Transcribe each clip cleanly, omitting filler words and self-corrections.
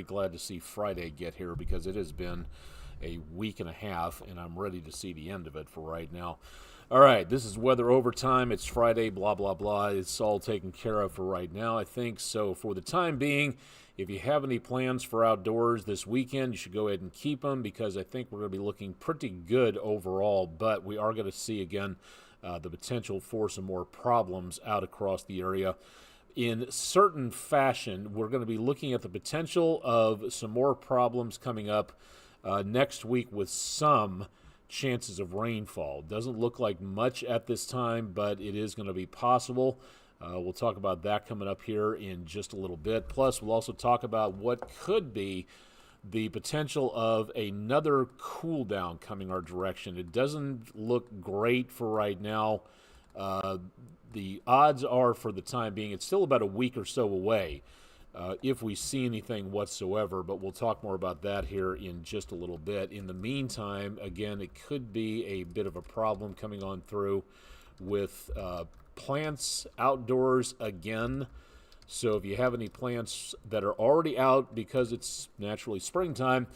very glad to see Friday get here because it has been a week and a half, and I'm ready to see the end of it for right now. All right, this is Weather Overtime. It's Friday, blah, blah, blah. It's all taken care of for right now, I think. So for the time being, if you have any plans for outdoors this weekend, you should go ahead and keep them because I think we're going to be looking pretty good overall, but we are going to see, again, the potential for some more problems out across the area. In certain fashion, we're going to be looking at the potential of some more problems coming up next week with some chances of rainfall. Doesn't look like much at this time, but it is going to be possible. We'll talk about that coming up here in just a little bit. Plus, we'll also talk about what could be the potential of another cool down coming our direction. It doesn't look great for right now. The odds are, for the time being, it's still about a week or so away if we see anything whatsoever, but we'll talk more about that here in just a little bit. In the meantime, again, it could be a bit of a problem coming on through with plants outdoors again. So if you have any plants that are already out because it's naturally springtime,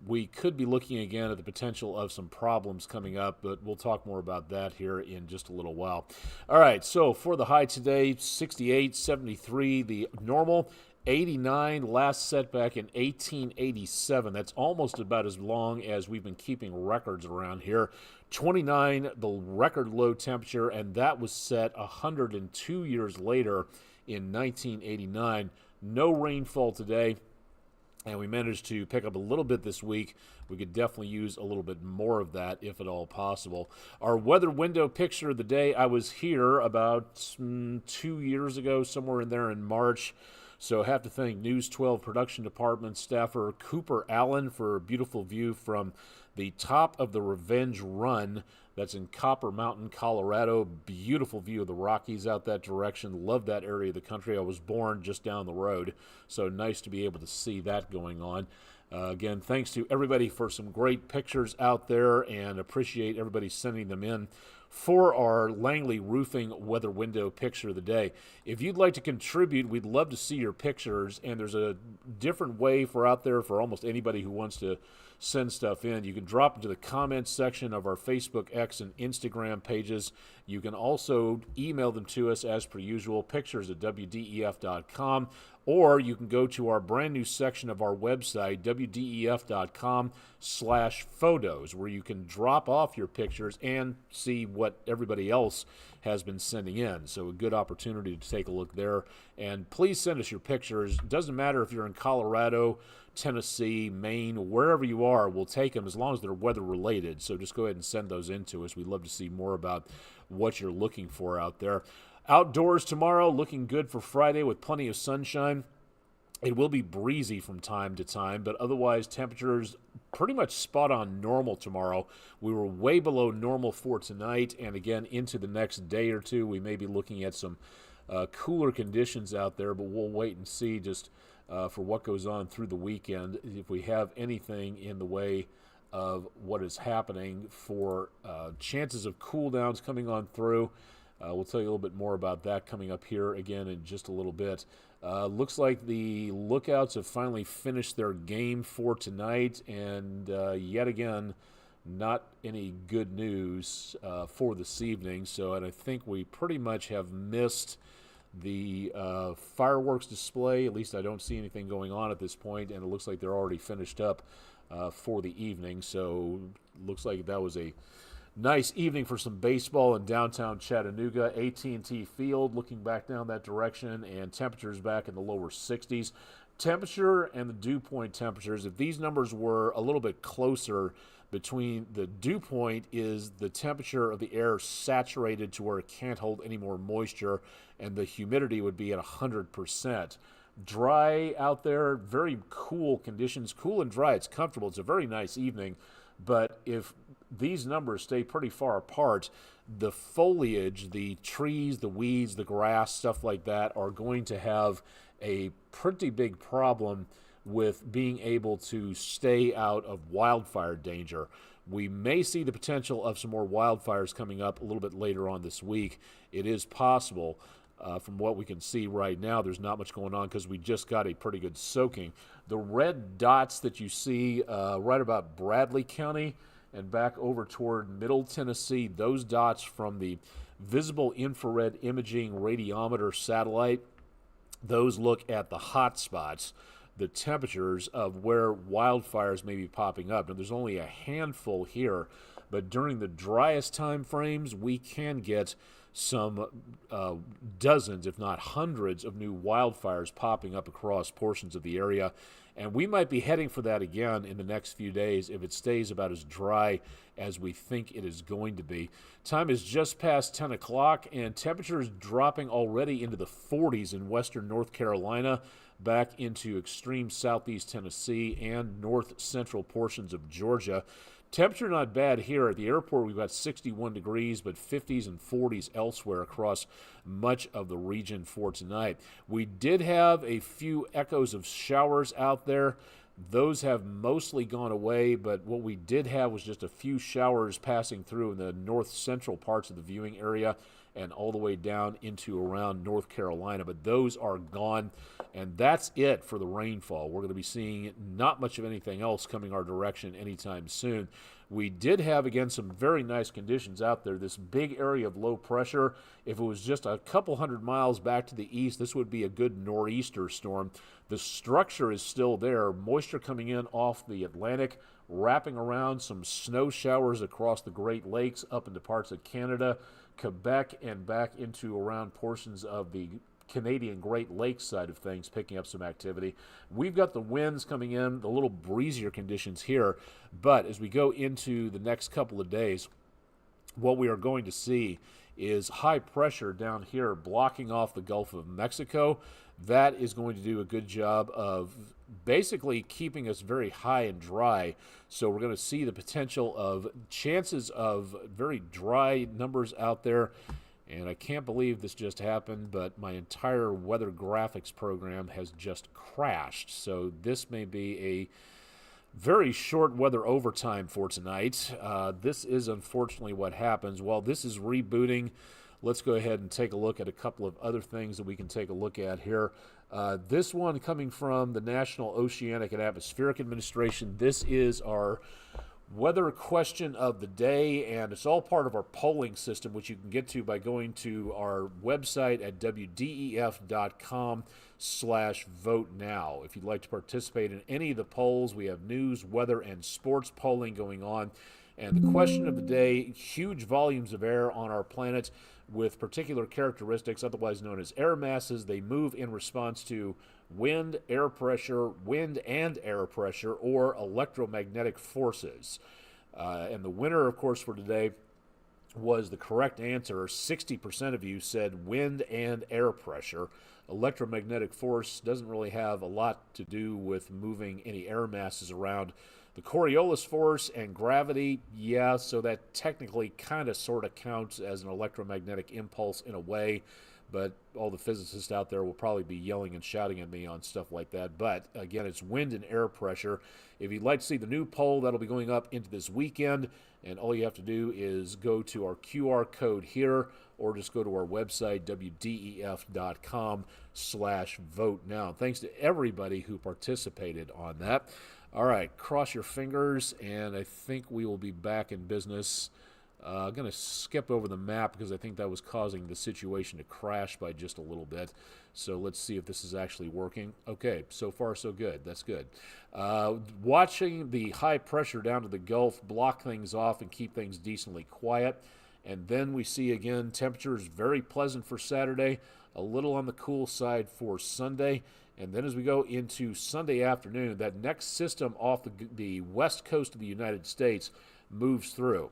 we could be looking again at the potential of some problems coming up, but we'll talk more about that here in just a little while. All right, so for the high today, 68, 73, the normal, 89, last setback in 1887. That's almost about as long as we've been keeping records around here. 29, the record low temperature, and that was set 102 years later in 1989. No rainfall today, and we managed to pick up a little bit this week. We could definitely use a little bit more of that if at all possible. Our weather window picture of the day, I was here about 2 years ago, somewhere in there in March. So I have to thank News 12 production department staffer Cooper Allen for a beautiful view from the top of the Revenge Run. That's in Copper Mountain, Colorado. Beautiful view of the Rockies out that direction. Love that area of the country. I was born just down the road, so nice to be able to see that going on. Again, thanks to everybody for some great pictures out there, and appreciate everybody sending them in for our Langley Roofing weather window picture of the day. If you'd like to contribute, we'd love to see your pictures, and there's a different way for out there for almost anybody who wants to send stuff in. You can drop into the comments section of our Facebook, X, and Instagram pages. You can also email them to us as per usual, pictures@WDEF.com, or you can go to our brand new section of our website, WDEF.com/photos, where you can drop off your pictures and see what everybody else has been sending in. So a good opportunity to take a look there. And please send us your pictures. It doesn't matter if you're in Colorado, Tennessee, Maine, wherever you are, we'll take them as long as they're weather related. So just go ahead and send those in to us. We'd love to see more about what you're looking for out there. Outdoors tomorrow, looking good for Friday with plenty of sunshine. It will be breezy from time to time, but otherwise temperatures pretty much spot on normal tomorrow. We were way below normal for tonight, and again into the next day or two, we may be looking at some cooler conditions out there, but we'll wait and see just for what goes on through the weekend, if we have anything in the way of what is happening for chances of cool downs coming on through. We'll tell you a little bit more about that coming up here again in just a little bit. Looks like the Lookouts have finally finished their game for tonight, and yet again, not any good news for this evening. So, and I think we pretty much have missed the fireworks display. At least I don't see anything going on at this point, and it looks like they're already finished up for the evening. So, looks like that was a nice evening for some baseball in downtown Chattanooga. AT&T Field, looking back down that direction, and temperatures back in the lower 60s. Temperature and the dew point temperatures, if these numbers were a little bit closer, between the dew point is the temperature of the air saturated to where it can't hold any more moisture, and the humidity would be at 100%. Dry out there, very cool conditions, cool and dry. It's comfortable. It's a very nice evening, but if these numbers stay pretty far apart, the foliage, the trees, the weeds, the grass, stuff like that are going to have a pretty big problem with being able to stay out of wildfire danger. We may see the potential of some more wildfires coming up a little bit later on this week. It is possible. From what we can see right now, there's not much going on because we just got a pretty good soaking. The red dots that you see right about Bradley County and back over toward Middle Tennessee, those dots from the Visible Infrared Imaging Radiometer satellite, those look at the hot spots, the temperatures of where wildfires may be popping up. Now, there's only a handful here, but during the driest time frames, we can get some dozens, if not hundreds, of new wildfires popping up across portions of the area. And we might be heading for that again in the next few days if it stays about as dry as we think it is going to be. Time is just past 10 o'clock, and temperatures dropping already into the 40s in western North Carolina, back into extreme southeast Tennessee and north central portions of Georgia. Temperature not bad here. At the airport, we've got 61 degrees, but 50s and 40s elsewhere across much of the region for tonight. We did have a few echoes of showers out there. Those have mostly gone away, but what we did have was just a few showers passing through in the north central parts of the viewing area and all the way down into around North Carolina. But those are gone, and that's it for the rainfall. We're going to be seeing not much of anything else coming our direction anytime soon. We did have, again, some very nice conditions out there. This big area of low pressure, if it was just a couple hundred miles back to the east, this would be a good nor'easter storm. The structure is still there. Moisture coming in off the Atlantic, wrapping around some snow showers across the Great Lakes up into parts of Canada, Quebec, and back into around portions of the Canadian Great Lakes side of things, picking up some activity. We've got the winds coming in, the little breezier conditions here, but as we go into the next couple of days, what we are going to see is high pressure down here blocking off the Gulf of Mexico. That is going to do a good job of basically keeping us very high and dry. So we're going to see the potential of chances of very dry numbers out there. And I can't believe this just happened, but my entire weather graphics program has just crashed. So this may be a very short weather overtime for tonight. This is unfortunately what happens. While this is rebooting, let's go ahead and take a look at a couple of other things that we can take a look at here. This one coming from the National Oceanic and Atmospheric Administration. This is our weather question of the day, and it's all part of our polling system, which you can get to by going to our website at WDEF.com/vote now. If you'd like to participate in any of the polls, we have news, weather, and sports polling going on. And the question of the day, huge volumes of air on our planet with particular characteristics, otherwise known as air masses. They move in response to wind, wind and air pressure, or electromagnetic forces. And the winner, of course, for today was the correct answer. 60% of you said wind and air pressure. Electromagnetic force doesn't really have a lot to do with moving any air masses around. The Coriolis force and gravity, yeah, so that technically kind of sort of counts as an electromagnetic impulse in a way, but all the physicists out there will probably be yelling and shouting at me on stuff like that. But again, it's wind and air pressure. If you'd like to see the new poll, that'll be going up into this weekend, and all you have to do is go to our QR code here, or just go to our website, WDEF.com/vote now. Thanks to everybody who participated on that. All right, cross your fingers, and I think we will be back in business. I'm going to skip over the map because I think that was causing the situation to crash by just a little bit. So let's see if this is actually working. Okay, so far so good. That's good. Watching the high pressure down to the Gulf block things off and keep things decently quiet. And then we see, again, temperatures very pleasant for Saturday, a little on the cool side for Sunday. And then as we go into Sunday afternoon, that next system off the west coast of the United States moves through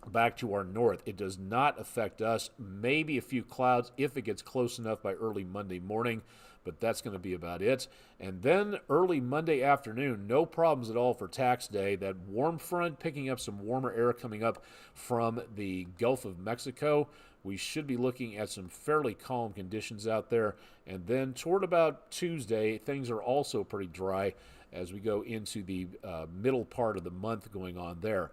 back to our north. It does not affect us. Maybe a few clouds if it gets close enough by early Monday morning, but that's going to be about it. And then early Monday afternoon, no problems at all for tax day. That warm front picking up some warmer air coming up from the Gulf of Mexico. We should be looking at some fairly calm conditions out there. And then toward about Tuesday, things are also pretty dry as we go into the middle part of the month going on there.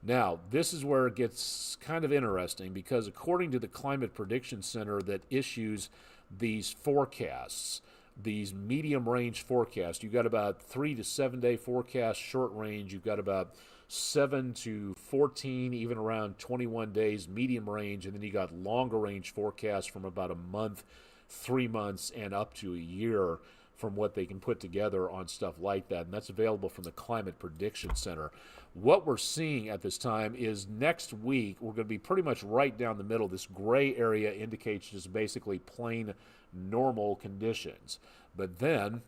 Now, this is where it gets kind of interesting because according to the Climate Prediction Center that issues these forecasts, these medium range forecasts, you've got about 3 to 7 day forecasts, short range, you've got about 7 to 14, even around 21 days, medium range, and then you got longer range forecasts from about a month, 3 months, and up to a year from what they can put together on stuff like that. And that's available from the Climate Prediction Center. What we're seeing at this time is next week, we're going to be pretty much right down the middle. This gray area indicates just basically plain normal conditions. But then,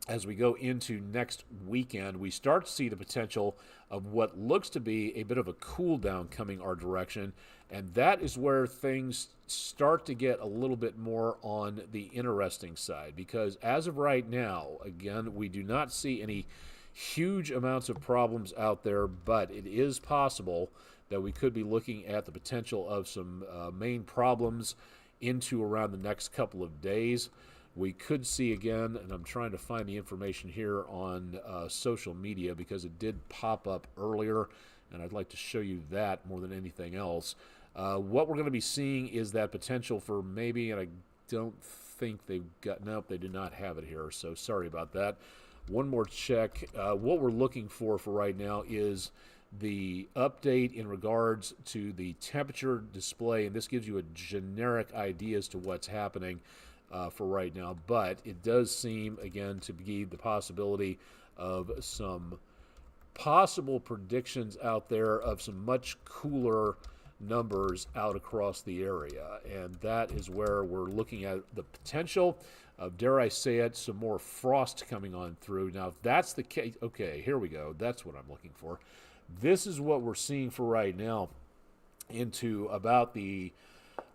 as we go into next weekend, we start to see the potential of what looks to be a bit of a cool down coming our direction. And that is where things start to get a little bit more on the interesting side. Because as of right now, again, we do not see any huge amounts of problems out there, but it is possible that we could be looking at the potential of some main problems into around the next couple of days. We could see again, and I'm trying to find the information here on social media because it did pop up earlier, and I'd like to show you that more than anything else. What we're going to be seeing is that potential for maybe, and I don't think they've got, nope, they do not have it here, so sorry about that. One more check. What we're looking for right now is the update in regards to the temperature display, and this gives you a generic idea as to what's happening for right now, but it does seem, again, to be the possibility of some possible predictions out there of some much cooler numbers out across the area, and that is where we're looking at the potential of, dare I say it, some more frost coming on through. Now, if that's the case, okay, here we go. That's what I'm looking for. This is what we're seeing for right now into about the,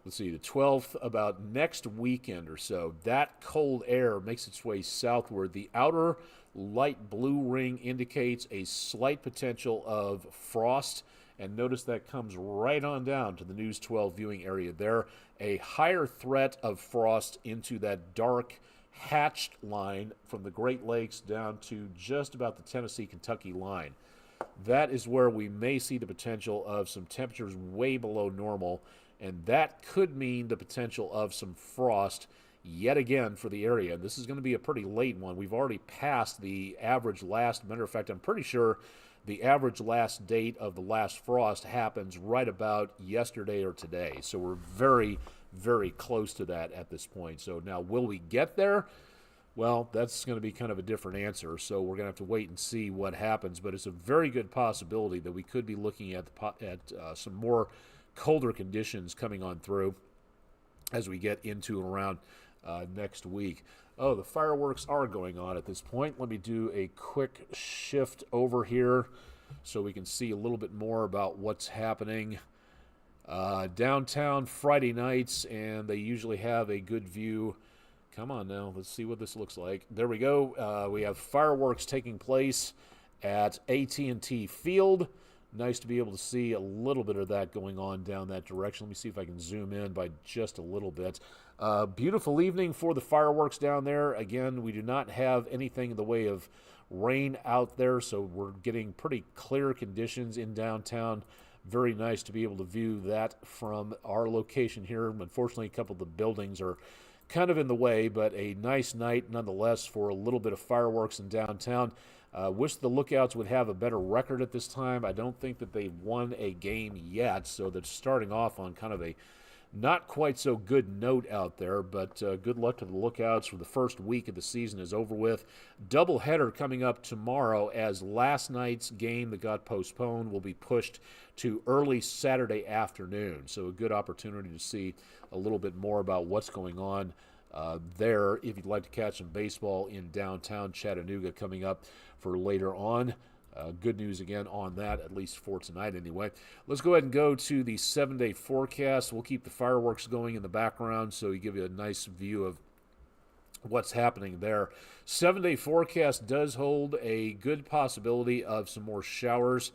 let's see, the 12th, about next weekend or so. That cold air makes its way southward. The outer light blue ring indicates a slight potential of frost, and notice that comes right on down to the News 12 viewing area there. A higher threat of frost into that dark hatched line from the Great Lakes down to just about the Tennessee-Kentucky line. That is where we may see the potential of some temperatures way below normal, and that could mean the potential of some frost yet again for the area. And this is going to be a pretty late one. We've already passed the average last, matter of fact, I'm pretty sure the average last date of the last frost happens right about yesterday or today. So we're very, very close to that at this point. So now, will we get there? Well, that's going to be kind of a different answer, so we're going to have to wait and see what happens. But it's a very good possibility that we could be looking at some more colder conditions coming on through as we get into and around next week. Oh, the fireworks are going on at this point. Let me do a quick shift over here so we can see a little bit more about what's happening downtown Friday nights, and they usually have a good view. Come on now, let's see what this looks like. There we go. We have fireworks taking place at AT&T Field. Nice to be able to see a little bit of that going on down that direction. Let me see if I can zoom in by just a little bit. Beautiful evening for the fireworks down there. Again, we do not have anything in the way of rain out there, so we're getting pretty clear conditions in downtown. Very nice to be able to view that from our location here. Unfortunately, a couple of the buildings are kind of in the way, but a nice night nonetheless for a little bit of fireworks in downtown. Wish the Lookouts would have a better record at this time. I don't think that they've won a game yet, so they're starting off on kind of a not quite so good note out there, but good luck to the Lookouts for the first week of the season is over with. Doubleheader coming up tomorrow, as last night's game that got postponed will be pushed to early Saturday afternoon. So a good opportunity to see a little bit more about what's going on there if you'd like to catch some baseball in downtown Chattanooga coming up for later on. Good news again on that, at least for tonight anyway. Let's go ahead and go to the 7-day forecast. We'll keep the fireworks going in the background so we give you a nice view of what's happening there. 7-day forecast does hold a good possibility of some more showers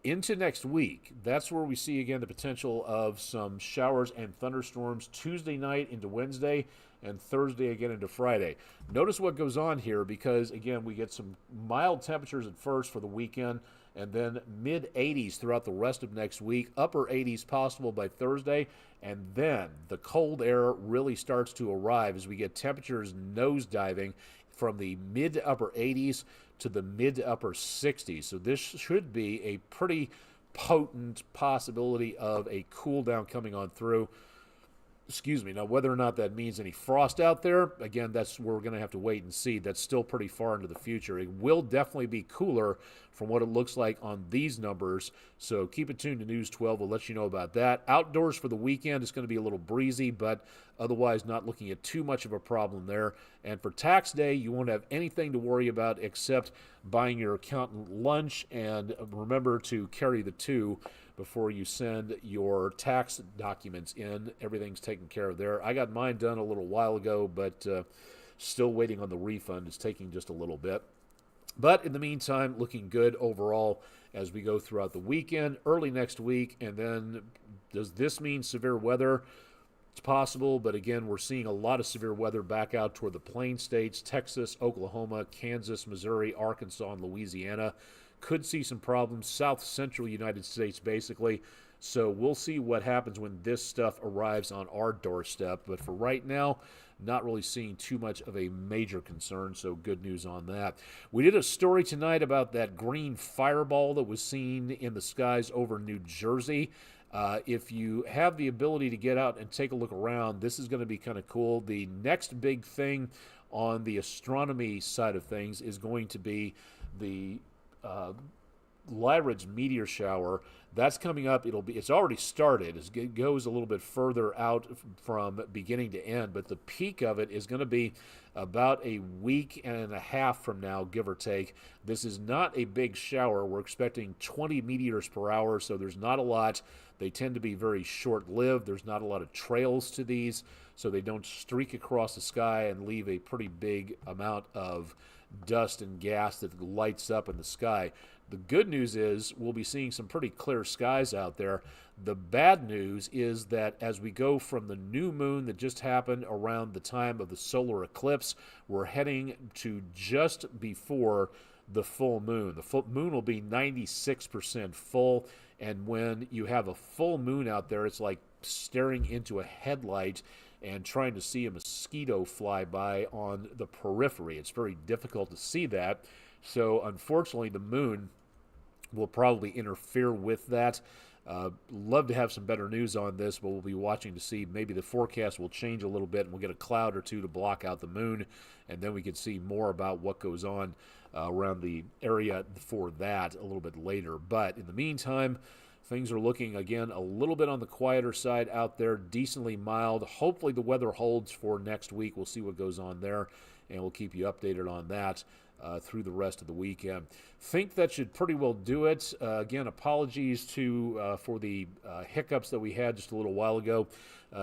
into next week. That's where we see again the potential of some showers and thunderstorms Tuesday night into Wednesday. and Thursday again into Friday. Notice what goes on here because, again, we get some mild temperatures at first for the weekend, and then mid 80s throughout the rest of next week, upper 80s possible by Thursday, and then the cold air really starts to arrive as we get temperatures nosediving from the mid to upper 80s to the mid to upper 60s. So this should be a pretty potent possibility of a cool down coming on through. Excuse me. Now, whether or not that means any frost out there, again, that's where we're going to have to wait and see. That's still pretty far into the future. It will definitely be cooler from what it looks like on these numbers. So keep it tuned to News 12. We'll let you know about that. Outdoors for the weekend, it's going to be a little breezy, but otherwise not looking at too much of a problem there. And for tax day, you won't have anything to worry about except buying your accountant lunch. And remember to carry the two before you send your tax documents in. Everything's taken care of there. I got mine done a little while ago, but still waiting on the refund. It's taking just a little bit. But in the meantime, looking good overall as we go throughout the weekend, early next week. And then does this mean severe weather? It's possible, but again, we're seeing a lot of severe weather back out toward the Plain States, Texas, Oklahoma, Kansas, Missouri, Arkansas, and Louisiana. Could see some problems, south central United States basically. So we'll see what happens when this stuff arrives on our doorstep. But for right now, not really seeing too much of a major concern, so good news on that. We did a story tonight about that green fireball that was seen in the skies over New Jersey. If you have the ability to get out and take a look around, this is going to be kind of cool. The next big thing on the astronomy side of things is going to be the Lyridge meteor shower. That's coming up. It's already started. It goes a little bit further out from beginning to end, but the peak of it is going to be about a week and a half from now, give or take. This is not a big shower. We're expecting 20 meteors per hour, so there's not a lot. They tend to be very short-lived. There's not a lot of trails to these, so they don't streak across the sky and leave a pretty big amount of dust and gas that lights up in the sky. The good news is we'll be seeing some pretty clear skies out there. The bad news is that as we go from the new moon that just happened around the time of the solar eclipse, we're heading to just before the full moon. The full moon will be 96% full, and when you have a full moon out there, it's like staring into a headlight and trying to see a mosquito fly by on the periphery. It's very difficult to see that. So unfortunately, the moon will probably interfere with that. Love to have some better news on this, but we'll be watching to see. Maybe the forecast will change a little bit and we'll get a cloud or two to block out the moon, and then we can see more about what goes on around the area for that a little bit later. But in the meantime, things are looking, again, a little bit on the quieter side out there, decently mild. Hopefully the weather holds for next week. We'll see what goes on there, and we'll keep you updated on that through the rest of the weekend. Think that should pretty well do it. Again, apologies for the hiccups that we had just a little while ago.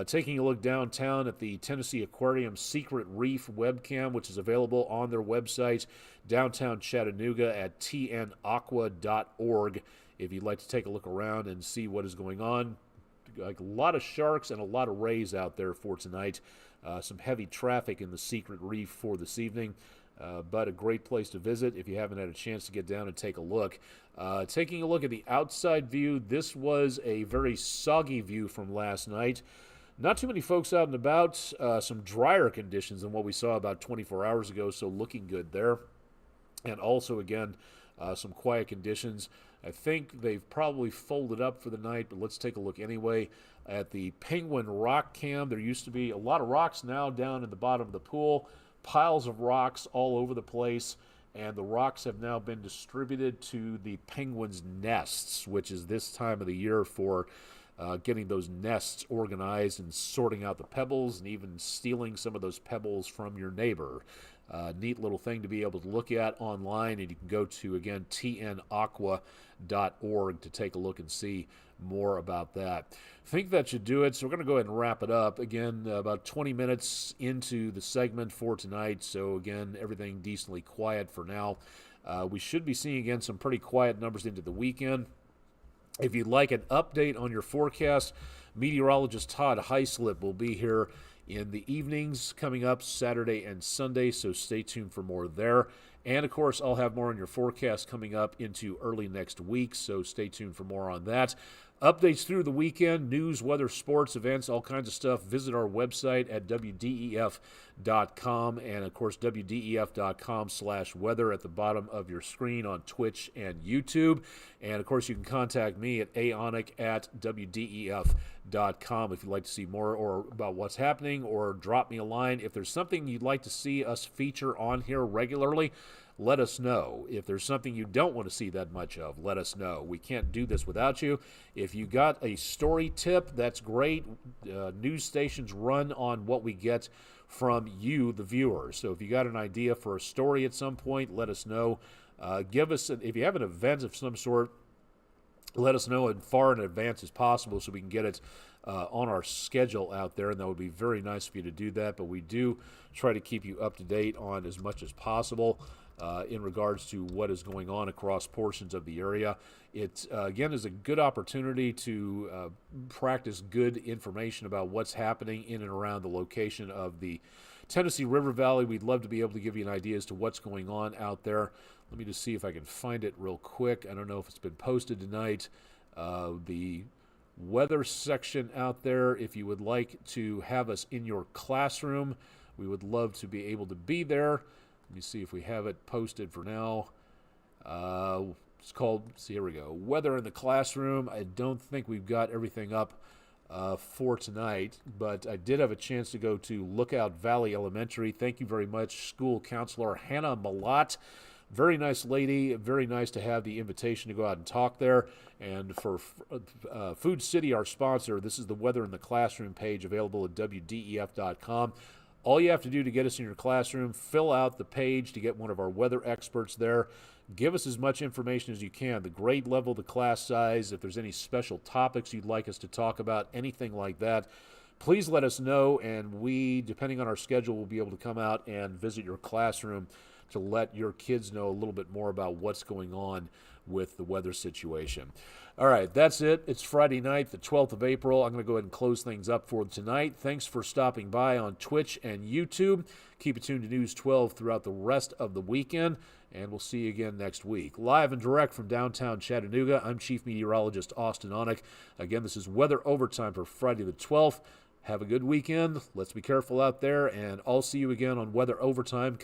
Taking a look downtown at the Tennessee Aquarium Secret Reef webcam, which is available on their website, downtown Chattanooga at tnaqua.org. If you'd like to take a look around and see what is going on. Like a lot of sharks and a lot of rays out there for tonight. Some heavy traffic in the Secret Reef for this evening. But a great place to visit if you haven't had a chance to get down and take a look. Taking a look at the outside view, this was a very soggy view from last night. Not too many folks out and about. Some drier conditions than what we saw about 24 hours ago, so looking good there. And also, again, some quiet conditions. I think they've probably folded up for the night, but let's take a look anyway at the Penguin Rock Cam. There used to be a lot of rocks now down in the bottom of the pool. Piles of rocks all over the place, and the rocks have now been distributed to the penguins' nests, which is this time of the year for getting those nests organized and sorting out the pebbles and even stealing some of those pebbles from your neighbor. Neat little thing to be able to look at online, and you can go to, again, tnaqua.org to take a look and see more about that. I think that should do it, so we're going to go ahead and wrap it up. Again, about 20 minutes into the segment for tonight, so again, everything decently quiet for now. We should be seeing, again, some pretty quiet numbers into the weekend. If you'd like an update on your forecast, meteorologist Todd Heislip will be here in the evenings coming up Saturday and Sunday, so stay tuned for more there. And, of course, I'll have more on your forecast coming up into early next week, so stay tuned for more on that. Updates through the weekend, news, weather, sports, events, all kinds of stuff. Visit our website at WDEF.com and, of course, WDEF.com/weather at the bottom of your screen on Twitch and YouTube. And, of course, you can contact me at aonic@WDEF.com if you'd like to see more or about what's happening, or drop me a line. If there's something you'd like to see us feature on here regularly, let us know. If there's something you don't want to see that much of, let us know. We can't do this without you. If you got a story tip, that's great. News stations run on what we get from you, the viewers. So if you got an idea for a story at some point, let us know. Give us, if you have an event of some sort, let us know as far in advance as possible so we can get it on our schedule out there, and that would be very nice for you to do that. But we do try to keep you up to date on as much as possible in regards to what is going on across portions of the area. It, again, is a good opportunity to practice good information about what's happening in and around the location of the Tennessee River Valley. We'd love to be able to give you an idea as to what's going on out there. Let me just see if I can find it real quick. I don't know if it's been posted tonight. The weather section out there, if you would like to have us in your classroom, we would love to be able to be there. Let me see if we have it posted for now. It's called, see, here we go, Weather in the Classroom. I don't think we've got everything up for tonight, but I did have a chance to go to Lookout Valley Elementary. Thank you very much, school counselor Hannah Malott. Very nice lady. Very nice to have the invitation to go out and talk there. And for Food City, our sponsor, this is the Weather in the Classroom page available at WDEF.com. All you have to do to get us in your classroom, fill out the page to get one of our weather experts there. Give us as much information as you can, the grade level, the class size, if there's any special topics you'd like us to talk about, anything like that. Please let us know, and we, depending on our schedule, will be able to come out and visit your classroom to let your kids know a little bit more about what's going on with the weather situation. All right, that's it. It's Friday night, the 12th of April. I'm going to go ahead and close things up for tonight. Thanks for stopping by on Twitch and YouTube. Keep it tuned to News 12 throughout the rest of the weekend, and we'll see you again next week. Live and direct from downtown Chattanooga, I'm Chief Meteorologist Austin Onek. Again, this is Weather Overtime for Friday the 12th. Have a good weekend. Let's be careful out there, and I'll see you again on Weather Overtime.